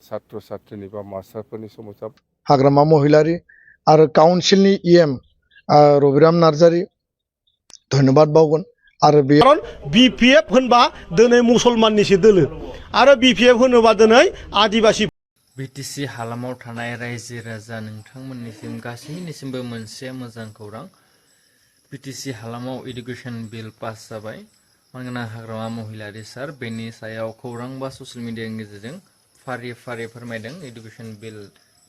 ছাত্র ছাত্রীनि बा मास्टारफोरनि समस्या हाग्रामा महिलारि आरो काउन्सिलनि इएम रबिराम नार्जारि धन्यबाद बावगोन आरो बे कारण बिपिएफ होनबा दिनै मुसलमाननिसो दोलो आरो बिपिएफ होनोबा दिनै आदिबासि बिटिसि हालामाव थानाय रायजो राजा नोंथांमोननिसिम गासैनिसिमबो मोनसे मोजां खौरां बिटिसि हालामाव एडुकेशन बिल पास जाबाय मानोना हाग्रामा महिलारि सार बेनि सायाव खौरां बा ससियेल मिडियानि गेजेरजों फारि फारि फोरमायदों एडुकेशन बिल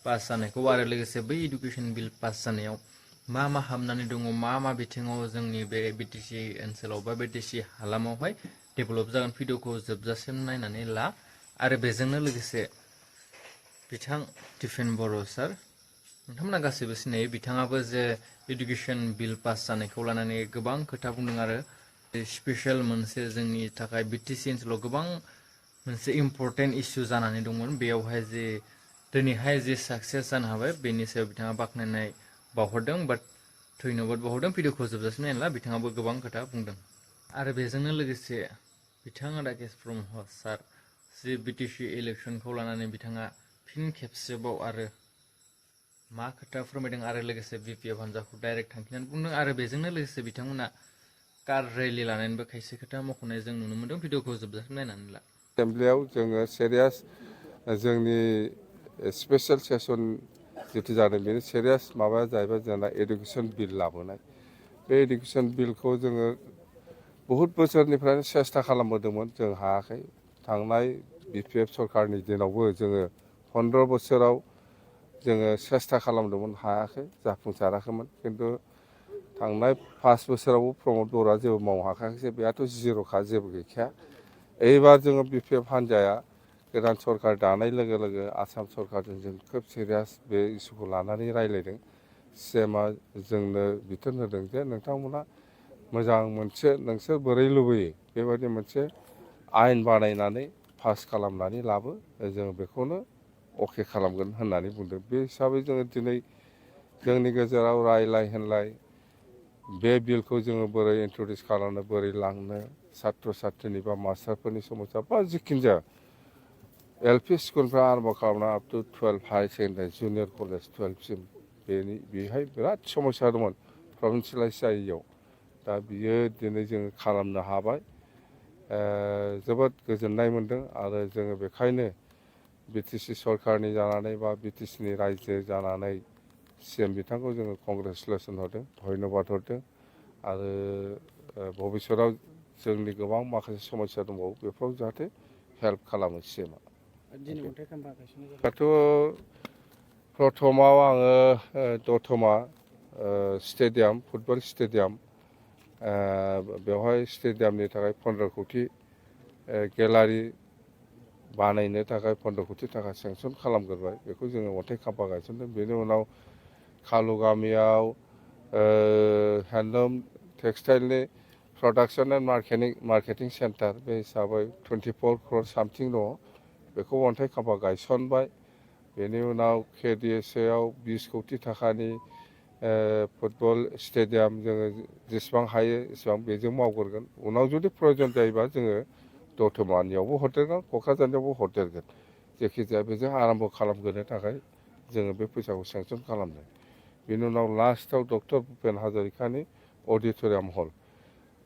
पास जानायखौ आरो लोगोसे बै एडुकेशन बिल पास जानायाव मा मा हाबनानै दङ मा बिथिङाव जोंनि बे बिटिसि ओनसोलाव बा बिटिसि हालामावहाय डेभेलप जागोन भिडिअखौ जोबजासिम नायनानै ला आरो बेजोंनो लोगोसे बिथां दिपेन बर' सार नोंथांमोना गासैबो सिनायो बिथाङाबो जे एडुकेशन बिल पास जानायखौ लानानै गोबां खोथा बुंदों आरो स्पेशल मोनसे जोंनि थाखाय बिटिसि ओनसोलाव गोबां मोनसे इम्पर्टेन्ट इस्यु जानानै दंमोन बेयावहाय जे दिनैहाय जे साक्सेस जानो हाबाय बेनि सायाव बिथाङा बाख्नायनाय बावहरदों बाट धन्यबाद बावहरदों भिडिअखौ जोबजासिम नायला बिथाङाबो गोबां खोथा बुंदों आरो बेजोंनो लोगोसे बिथाङा राकेश ब्रह्म सार जि बिटिसि इलेक्सनखौ लानानै बिथाङा फिन खेबसेबाव आरो मा खोथा फोरमायदों आरो लोगोसे बिपिएफ हान्जाखौ डाइरेक्ट थांखिनानै बुंदों आरो बेजोंनो लोगोसे बिथांमोना कार रेलि लानानैबो खायसे खोथा मख'नाय जों नुनो मोनदों भिडिअखौ जोबजासिम नायनानै ला एसेमब्लियाव जोङो सिरियास जोंनि स्पेशल सेसन जितु जादों बेनि सिरियास माबाया जाहैबाय जोंना एडुकेशन बिल लाबोनाय बे एडुकेशन बिलखौ जोङो बहुत बोसोरनिफ्रायनो सेस्था खालामबोदोंमोन जों हायाखै थांनाय बिपिएफ सरकारनि दिनावबो जोङो 15 बोसोराव जोङो सेस्था खालामदोंमोन हायाखै जाफुंसाराखैमोन किन्तु थांनाय 5 बोसोरावबो प्रमद बर'आ जेबो मावनो हाखायाखै बेयाथ' जिर'खा जेबो गैखाया एबार जोङो बिपिएफ हान्जाया गोदान सरकार दानाय लोगो लोगो आसाम सरकारजों जों खोब सिरियास बे इस्युखौ लानानै रायज्लायदों सिएमआ जोंनो बिथोन होदों जे नोंथांमोना मोजां मोनसे नोंसोर बोरै लुबैयो बेबायदि मोनसे आयेन बानायनानै पास खालामनानै लाबो जों बेखौनो अके खालामगोन होननानै बुंदों बे हिसाबै जोङो दिनै जोंनि गेजेराव रायलाय होनलाय बे बिलखौ जोङो बोरै इन्ट्रडिउस खालामनो बोरै लांनो छात्र छात्रीनि बा मास्टारफोरनि समस्या बा जिखिनि जाया एलपि स्कुलनिफ्राय आरम्भ खालामना up to 12 higher secondary junior college 12सिम बेहाय बिराद समस्या दंमोन प्रभिन्सियेलाइज जायैयाव दा बियो दिनै जोङो खालामनो हाबाय जोबोद गोजोननाय मोन्दों आरो जोङो बेखायनो बिटिसि सरकारनि जानानै बा बिटिसिनि रायजो जानानै सिएम बिथांखौ जोङो कंग्रेचुलेसन हरदों धन्यबाद हरदों आरो भबिष्यताव जोंनि गोबां माखासे समस्या दंबावो बेफोराव जाहाथे हेल्प खालामो सिएमआ दाथ' प्रथमाव आङो दतमा स्टेडियाम फुटबल स्टेडियाम बेवहाय स्टेडियामनि थाखाय 15 कोटि गेलारि बानायनो थाखाय 15 कोटि थाखा सेंसन खालामग्रोबाय बेखौ जोङो अन्थाइ खाम्फा गायसनदों बेनि उनाव खालु गामियाव हेन्डलुम टेक्सटाइलनि प्रडाक्सन एन्ड मार्केटिं सेन्टार बे हिसाबै 24 crore सामथिं दङ बेखौ अन्थाइ खाम्फा गायसनबाय बेनि उनाव केडिएसएआव 20 कोटि थाखानि फुटबल स्टेडियाम जोङो जेसेबां हायो एसेबां बेजों मावग्रोगोन उनाव जुदि प्रयजन जायोबा जोङो दतमानियावबो हरदेरगोन क'क्राझारनियावबो हरदेरगोन जायखिजाया बेजों आराम्भ खालामग्रोनो थाखाय जोङो बे फैसाखौ सेंसन खालामदों बेनि उनाव लास्टआव डक्टर भुपेन हाजरिकानि अडिट'रियाम हल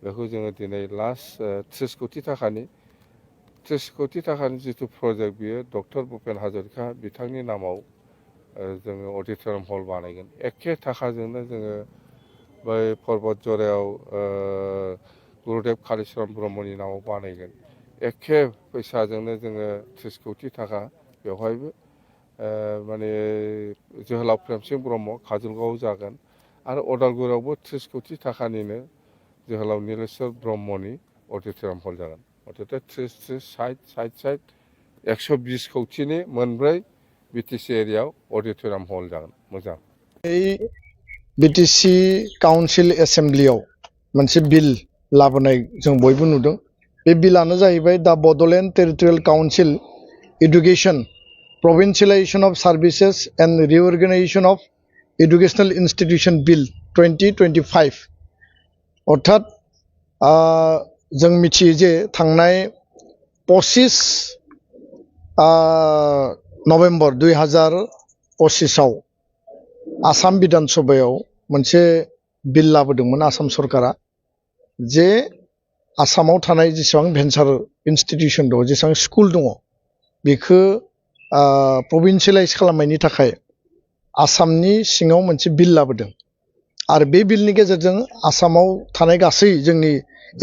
बेखौ जोङो दिनै लास्ट 30 कोटि थाखानि 30 कोटि थाखानि जिथु प्रजेक्ट बियो डक्टर भुपेन हाजरिका बिथांनि नामाव जोङो अडिट'रियाम हल बानायगोन एखे थाखाजोंनो जोङो बै पर्बत जरायाव गुरुदेब कालिचरन ब्रह्मनि नामाव बानायगोन एखे फैसाजोंनो जोङो 30 कोटि थाखा बेवहायबो माने जोहोलाव प्रेमसिं ब्रह्म काजलगावआव जागोन आरो अदालगुरियावबो 30 कोटि थाखानिनो जोहोलाव नीलेश्वर ब्रह्मनि अडिट'रियाम हल जागोन अर्थात 30 60 120 कोटिनि मोनब्रै बिटिसि एरियायाव अडिट'रियाम हल जागोन मोजां बिटिसि काउन्सिल एसेमब्लियाव मोनसे बिल लाबोनाय जों बयबो नुदों बे बिलानो जाहैबाय दा Bodoland territorial council education provincialisation of services and reorganisation of educational institution bill 2025 अर्थात जों मिथियो जे थांनाय 25 नभेम्बर 2025 आसाम बिधान सभायाव मोनसे बिल लाबोदोंमोन आसाम सरकारा जे आसामाव थानाय जेसेबां भेन्सार इनस्टिट्यूशन दङ जेसेबां स्कुल दङ बेखौ प्रभिन्सियेलाइज खालामनायनि थाखाय आसामनि सिङाव मोनसे बिल लाबोदों आरो बे बिलनि गेजेरजों आसामाव थानाय गासै जोंनि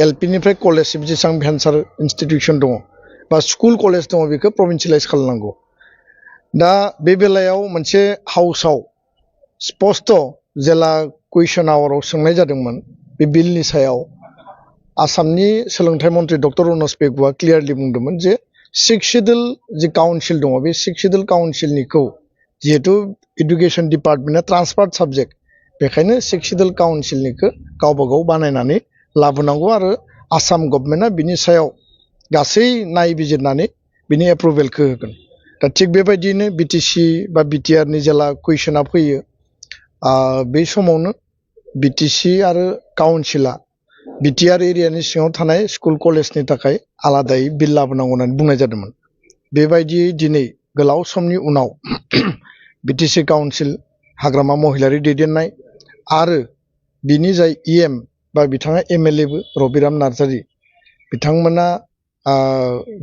एलपिनिफ्राय कलेजसिम जेसेबां भेन्सार इनस्टिट्यूशन दङ बा स्कुल कलेज दङ बेखौ प्रभिन्सियेलाइज खालामनांगौ दा बे बेलायाव मोनसे हाउसाव स्पष्ट जेला कुइसन आवाराव सोंनाय जादोंमोन बे बिलनि सायाव आसामनि सोलोंथाइ मन्थ्रि डक्टर रनज पेगुआ क्लियारलि बुंदोंमोन जे 6 शिड्यूल जि काउन्सिल दङ बे 6 शिड्यूल काउन्सिलनिखौ जिहेतु एडुकेशन डिपार्टमेन्टआ ट्रान्सफार्ड साबजेक्ट बेखायनो 6 शिड्यूल काउन्सिलनिखौ गावबा गाव बानायनानै लाबोनांगौ आरो आसाम गभर्नमेन्टआ बिनि सायाव गासै नायबिजिरनानै बिनि एप्रुभेलखौ होगोन दा थिग बेबायदिनो बिटिसि बा बिटिआरनि जेला कुइसना फैयो बे समावनो बिटिसि आरो काउन्सिला बिटिआर एरियानि सिङाव थानाय स्कुल कलेजनि थाखाय आलादायै बिल लाबोनांगौ होननानै बुंनाय जादोंमोन बेबायदियै दिनै गोलाव समनि उनाव बिटिसि काउन्सिल हाग्रामा महिलारि दैदेननाय आरो बिनि जाय इएम बा बिथाङा एमएलएबो रबिराम नार्जारी बिथांमोना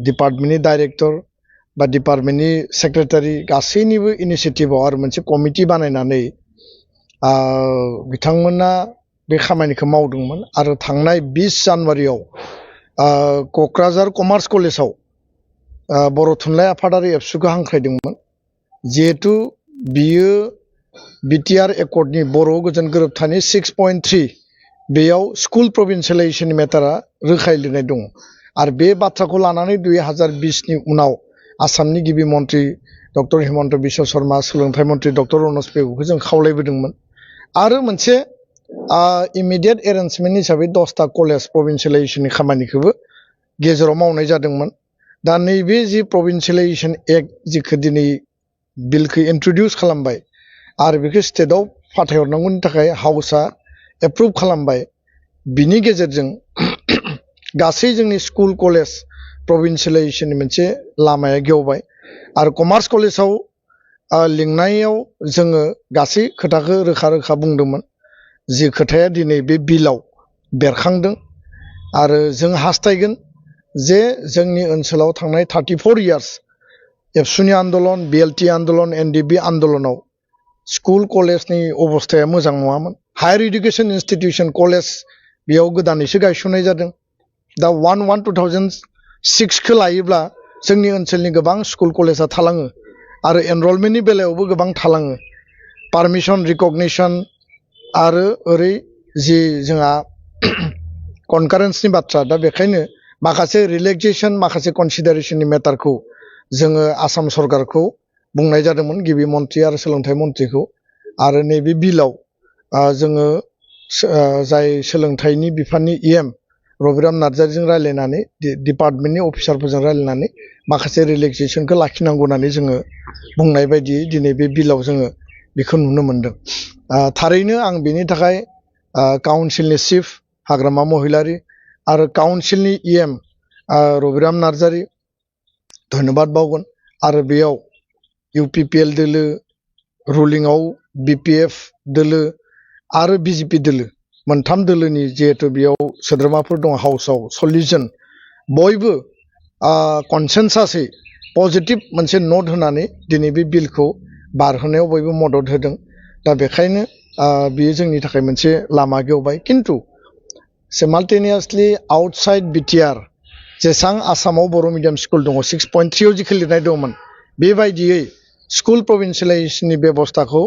डिपार्टमेन्टनि डाइरेक्टर बा डिपार्टमेन्टनि सेक्रेटारि गासैनिबो इनिशिएटिभआव आरो मोनसे कमिटि बानायनानै बिथांमोना बे खामानिखौ मावदोंमोन आरो थांनाय 20 जानुवारियाव क'क्राझार कमार्स कलेजाव बर' थुनलाइ आफादारि एबसुखौ हांख्रायदोंमोन जिहेतु बियो बिटिआर एकर्डनि बर' गोजोन गोरोबथानि 6.3 बेयाव स्कुल प्रभिन्सियेलाइजेशन मेटारा रोखायै लिरनाय दङ आरो बे बाथ्राखौ लानानै 2020 नि उनाव आसामनि गिबि मन्थ्रि डक्टर हिमन्त बिश्व शर्मा सोलोंथाइ मन्थ्रि डक्टर रनज पेगुखौ जों खावलायबोदोंमोन आरो मोनसे इमिडियेट एरेन्जमेन्ट हिसाबै 10टा कलेज प्रभिन्सियेलाइजेशननि खामानिखौबो गेजेराव मावनाय जादोंमोन दा नैबे जि प्रभिन्सियेलाइजेशन एक्ट जिखौ दिनै बिलखौ इन्ट्रडिउस खालामबाय आरो बेखौ स्टेटआव फाथायहरनांगौनि थाखाय हाउसआ एप्रुभ खालामबाय बिनि गेजेरजों गासै जोंनि स्कुल कलेज प्रभिन्सियेलाइजेशननि मोनसे लामाया गेवबाय आरो कमार्स कलेजाव लिंनायाव जोङो गासै खोथाखौ रोखा रोखा बुंदोंमोन जि खोथाया दिनै बे बिलाव बेरखांदों आरो जों हास्थायगोन जे जोंनि ओनसोलाव थांनाय 34 इयार्स एबसुनि आन्दलन बिएलटि आन्दलन एनडिबि आन्दलनाव स्कुल कलेजनि अबस्थाया मोजां नङामोन हायार इडुकेशन इन्स्टिट्यूशन कलेज बेयाव गोदानैसो गायसननाय जादों दा 1/1/2006 खौ लायोब्ला जोंनि ओनसोलनि गोबां स्कुल कलेजा थालाङो आरो एनरलमेन्टनि बेलायावबो गोबां थालाङो पारमिशन रिकगनिशन आरो ओरै जि जोंहा कनकारेन्सनि बाथ्रा दा बेखायनो माखासे रिलेक्सेसन माखासे कनसिडारेशननि मेटारखौ जोङो आसाम सरकारखौ बुंनाय जादोंमोन गिबि मन्थ्रि आरो सोलोंथाइ मन्थ्रिखौ आरो नैबे बिलाव जोङो जाय सोलोंथाइनि बिफाननि इएम रबिराम नार्जारीजों रायलायनानै डिपार्टमेन्टनि अफिसारफोरजों रायलायनानै माखासे रिलेक्सेसनखौ लाखिनांगौ होननानै जोङो बुंनाय बायदियै दिनै बे बिलाव जोङो बेखौ नुनो मोनदों थारैनो आं बेनि थाखाय काउन्सिलनि चिफ हाग्रामा महिलारी आरो काउन्सिलनि इएम रबिराम नार्जारी धन्यबाद बावगोन आरो बेयाव इउपिपिएल दोलो रुलिंआव बिपिएफ दोलो आरो बिजेपि दोलो मोनथाम दोलोनि जिहेतु बेयाव सोद्रोमाफोर दं हाउसआव 40 जन बयबो कनसेन्सासै पजिटिभ मोनसे नोट होनानै दिनै बे बिलखौ बारहोनायाव बयबो मदद होदों दा बेखायनो बेयो जोंनि थाखाय मोनसे लामा गेवबाय किन्तु सिमाल्टेनियासलि आउटसाइड बिटिआर जेसां आसामाव बर' मिडियाम स्कुल दङ 6.3 आव जिखौ लिरनाय दंमोन बेबायदियै स्कुल प्रभिन्सियेलाइजेशननि बेबस्थाखौ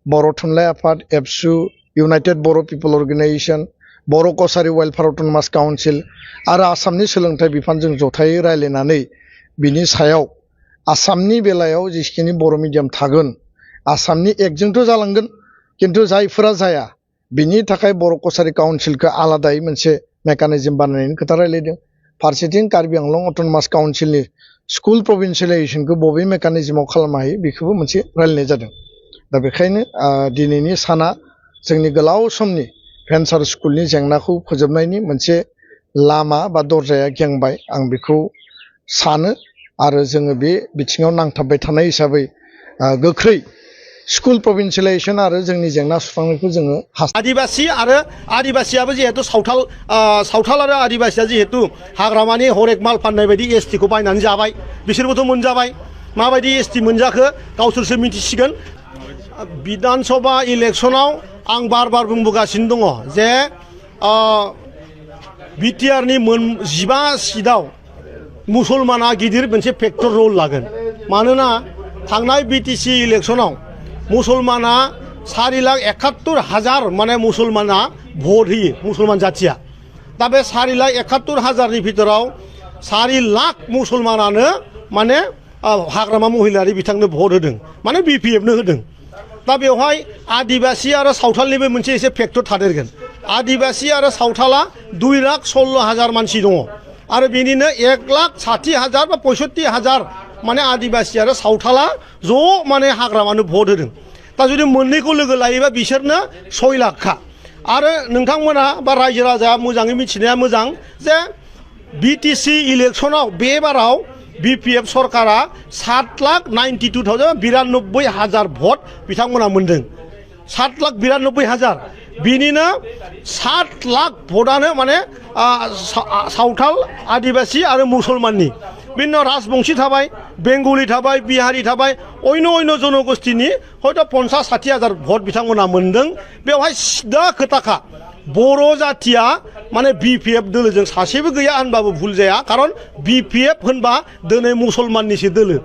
बर' थुनलाइ आफाद एबसु इउनाइटेड बर' पिपल अर्गेनाइजेशन बर' कसारी वेलफेयार अट'नमास काउन्सिल आरो आसामनि सोलोंथाइ बिफानजों जथायै रायलायनानै बिनि सायाव आसामनि बेलायाव जेसेखिनि बर' मिडियाम थागोन आसामनि एक्टजोंथ' जालांगोन किन्तु जायफोरा जाया बिनि थाखाय बर' कसारी काउन्सिलखौ आलादायै मोनसे मेकानिजम बानायनायनि खोथा रायलायदों फारसेथिं कार्बि आंलं अट'नमास काउन्सिलनि स्कुल प्रभिन्सियेलाइजेशनखौ बबे मेकानिजमाव खालामनो हायो बेखौबो मोनसे रायलायनाय जादों दा बेखायनो दिनैनि साना जोंनि गोलाव समनि भेन्सार स्कुलनि जेंनाखौ फोजोबनायनि मोनसे लामा बा दरजाया गेंबाय आं बेखौ सानो आरो जोङो बे बिथिङाव नांथाबबाय थानाय हिसाबै गोख्रै स्कुल प्रभिन्सियेलाइजेसन आरो जोंनि जेंना सुस्रांनायखौ जोङो आदिबासि आरो आदिबासियाबो जिहेतु सावथाल आरो आदिबासिया जिहेतु हाग्रामानि हरेक माल फाननाय बायदि एसटिखौ बायनानै जाबाय बिसोरबोथ' मोनजाबाय माबायदि एसटि मोनजाखो गावसोरसो मिथिसिगोन बिधान सभा इलेक्सनाव आं बार बुंबोगासिनो दङ जे बिटिआरनि 15 सिटआव मुसलमाना गिदिर मोनसे फेक्टर रल लागोन मानोना थांनाय बिटिसि इलेक्सनाव मुसलमाना 4,71,000 माने मुसलमाना भट होयो मुसलमान जाथिया दा बे 4,71,000नि भितराव 4 लाख मुसलमानानो माने हाग्रामा महिलारि बिथांनो भट होदों माने बिपिएफनो होदों दा बेवहाय आदिबासि आरो सावथालनिबो मोनसे एसे फेक्टर थादेरगोन आदिबासि आरो सावथाला 2,16,000 मानसि दङ आरो बेनिनो 1,60,000 बा 65,000 माने आदिबासि आरो सावथाला ज' माने हाग्रामानो भट होदों दा जुदि मोननैखौ लोगो लायोबा बिसोरनो 6 लाखखा आरो नोंथांमोना बा रायजो राजाया मोजाङै मिथिनाया मोजां जे बिटिसि इलेक्सनाव बे बाराव बिपिएफ सरकारा 7,92,000 भट बिथांमोना मोनदों 7,92,000 बिनिनो 7 लाख भटआनो माने सावथाल आदिबासि आरो मुसलमाननि बिनि उनाव राजबंशी थाबाय बेंगलि थाबाय बिहारि थाबाय अन्य जनगोष्ठीनि हयथ' 50,000-60,000 भट बिथांमोना मोनदों बेवहाय सिदा खोथाखा बर' जाथिया माने बिपिएफ दोलोजों सासेबो गैया होनबाबो भुल जाया खारन बिपिएफ होनबा दिनै मुसलमाननिसो दोलो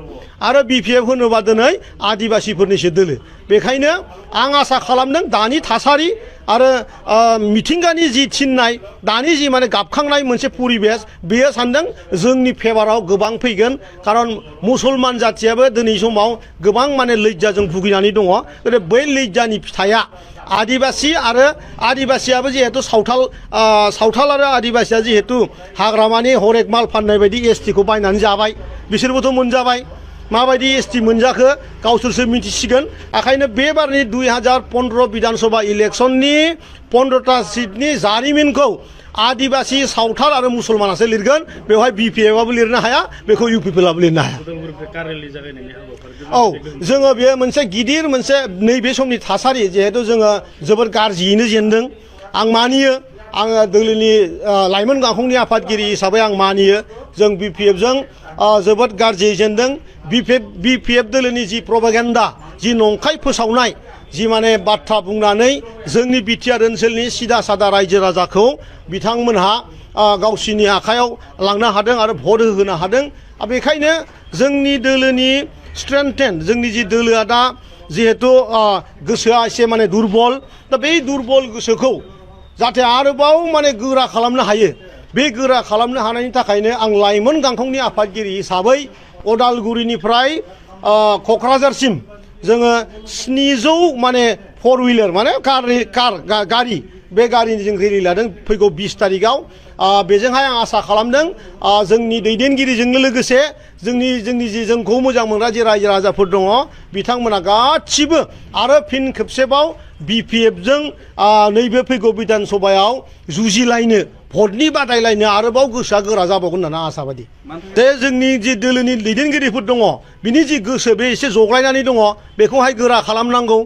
आरो बिपिएफ होनोबा दिनै आदिबासिफोरनिसो दोलो बेखायनो आं आसा खालामदों दानि थासारि आरो मिथिंगानि जि थिननाय दानि जि माने गाबखांनाय मोनसे परिबेस बेयो सानदों जोंनि फेभाराव गोबां फैगोन खारन मुसलमान जाथियाबो दिनै समाव गोबां माने लैज्जाजों भुगिनानै दङ बै लैज्जानि फिथाइया आदिबासि आरो आदिबासियाबो जिहेतु सावथाल आरो आदिबासिया जिहेतु हाग्रामानि हरेक माल फाननाय बायदि एसटिखौ बायनानै जाबाय बिसोरबोथ' मोनजाबाय माबायदि एसटि मोनजाखो गावसोरसो मिथिसिगोन ओंखायनो बे बारनि 2015 बिधान सभा इलेक्सननि 15टा सिटनि जारिमिनखौ आदिबासि सावथाल आरो मुसलमानासो लिरगोन बेवहाय बिपिएफआबो लिरनो हाया बेखौ इउपिपिएलआबो लिरनो हाया औ जोङो बेयो मोनसे गिदिर मोनसे नैबे समनि थासारि जिहेतु जोङो जोबोद गाज्रियैनो जेनदों आं मानियो आङो दोलोनि लाइमोन गांखंनि आफादगिरि हिसाबै आं मानियो जों बिपिएफजों जोबोद गाज्रियै जेनदों बिपिएफ दोलोनि जि प्रपागेन्डा जि नंखाय फोसावनाय जि माने बाथ्रा बुंनानै जोंनि बिटिआर ओनसोलनि सिदा सादा रायजो राजाखौ बिथांमोनहा गावसिनि आखायाव लांनो हादों आरो भट होनो हादों बेखायनो जोंनि दोलोनि स्ट्रेंथेन जोंनि जि दोलोआ दा जिहेतु गोसोआ एसे माने दुरबल दा बे दुरबल गोसोखौ जाहाथे आरोबाव माने गोरा खालामनो हायो बे गोरा खालामनो हानायनि थाखायनो आं लाइमोन गांखंनि आफादगिरि हिसाबै अदालगुरिनिफ्राय क'क्राझारसिम जोङो 700 माने 4 व्हीलर माने गारि बे गारिनि जों रेलि लादों फैगौ 20 तारिखआव बेजोंहाय आं आसा खालामदों जोंनि दैदेनगिरिजोंनो लोगोसे जोंनि जि जोंखौ मोजां मोनग्रा जे रायजो राजाफोर दङ बिथांमोना गासिबो आरो फिन खेबसेबाव बिपिएफजों नैबे फैगौ बिधान सभायाव जुजिलायनो भटनि बादायलायनो आरोबाव गोसोआ गोरा जाबावगोन होननानै आसाबादि जे जोंनि जि दोलोनि दैदेनगिरिफोर दङ बिनि जि गोसो बे एसे जग्लायनानै दङ बेखौहाय गोरा खालामनांगौ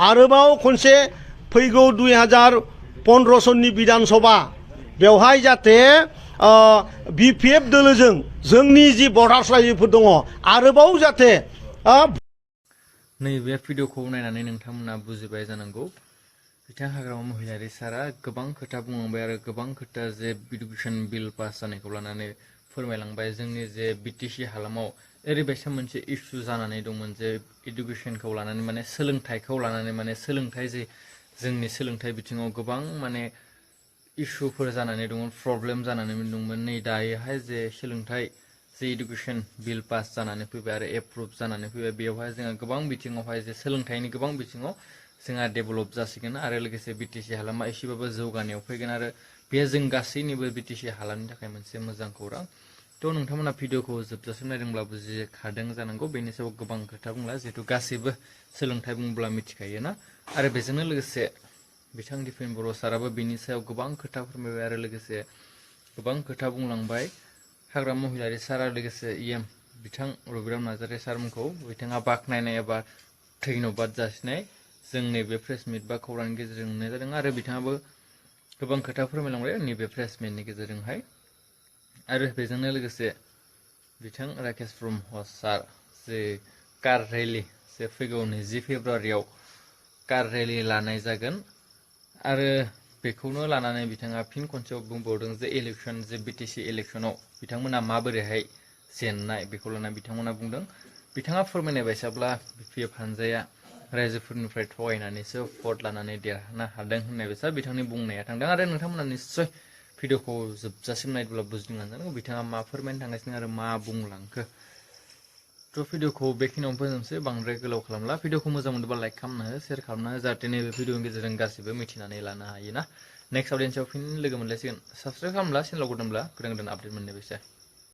आरोबाव खनसे फैगौ 2015 सननि बिधान सभा बेवहाय जाहाथे बिपिएफ दोलोजों जोंनि जि बर्डार्स रायजोफोर दङ आरोबाव जाहाथे नैबे भिडिअखौ नायनानै नोंथांमोना बुजिबाय जानांगौ बिथां हाग्रामा महिलारि सारा गोबां खोथा बुंलांबाय आरो गोबां खोथा जे इडुकेसन बिल पास जानायखौ लानानै फोरमायलांबाय जोंनि जे बिटिसि हालामाव ओरैबायसा मोनसे इस्यु जानानै दंमोन जे इडुकेसनखौ लानानै माने सोलोंथाइखौ लानानै माने सोलोंथाइ जे जोंनि सोलोंथाइ बिथिङाव गोबां माने इस्युफोर जानानै दंमोन प्रब्लेम जानानै दंमोन नै दायोहाय जे सोलोंथाइ जे इडुकेसन बिल पास जानानै फैबाय आरो एप्रुभ जानानै फैबाय बेवहाय जोंहा गोबां बिथिङावहाय जे सोलोंथाइनि गोबां बिथिङाव जोंहा डेभेलप जासिगोन आरो लोगोसे बिटिसि हालामा एसेबाबो जौगानायाव फैगोन आरो बे जों गासैनिबो बिटिसि हालामनि थाखाय मोनसे मोजां खौरां थ' नोंथांमोना भिडिअखौ जोबजासिम नायदोंब्ला बुजिखादों जानांगौ बेनि सायाव गोबां खोथा बुंला जिहेतु गासैबो सोलोंथाइ बुंब्ला मिथिखायो ना आरो बेजोंनो लोगोसे बिथां दिपेन बर' साराबो बेनि सायाव गोबां खोथा फोरमायबाय आरो लोगोसे गोबां खोथा बुंलांबाय हाग्रामा महिलारि सारा लोगोसे इएम बिथां रबिराम नार्जारि सारमोनखौ बिथाङा बाख्नायनाय एबा धन्यबाद जासिनाय जों नैबे प्रेस मिट बा खौरांनि गेजेरजों नुनाय जादों आरो बिथाङाबो गोबां खोथा फोरमायलांबाय नैबे प्रेस मिटनि गेजेरजोंहाय आरो बेजोंनो लोगोसे बिथां राकेश ब्रह्म सार जे कार रेलि जे फैगौ 20 फेब्रुवारियाव कार रेलि लानाय जागोन आरो बेखौनो लानानै बिथाङा फिन खनसेयाव बुंबावदों जे इलेक्सन जे बिटिसि इलेक्सनाव बिथांमोना माबोरैहाय जेननाय बेखौ लानानै बिथांमोना बुंदों बिथाङा फोरमायनाय बायसाब्ला बिपिएफ हानजाया रायजोफोरनिफ्राय थगायनानैसो भट लानानै देरहानो हादों होननाय बायसा बिथांनि बुंनाया थांदों आरो नोंथांमोना निस्सय भिडिअखौ जोबजासिम नायब्ला बुजिनो मोनगोन बिथाङा मा फोरमायनो थांगासिनो आरो मा बुंलांखो थ' भिडिअखौ बेखिनियावनो फोजोबनोसै बांद्राय गोलाव खालामला भिडिअखौ मोजां मोनोबा लाइक खालामना हो शेयार खालामना हो जाहाथे नैबे भिडिअनि गेजेरजों गासिबो मिथिनानै लानो हायोना नेक्स्ट अडियन्सआव फिन लोगो मोनलायसिगोन साबस्क्राइब खालामब्ला चेनेलाव गोदानब्ला गोदान गोदान आपडेट मोननाय बायसा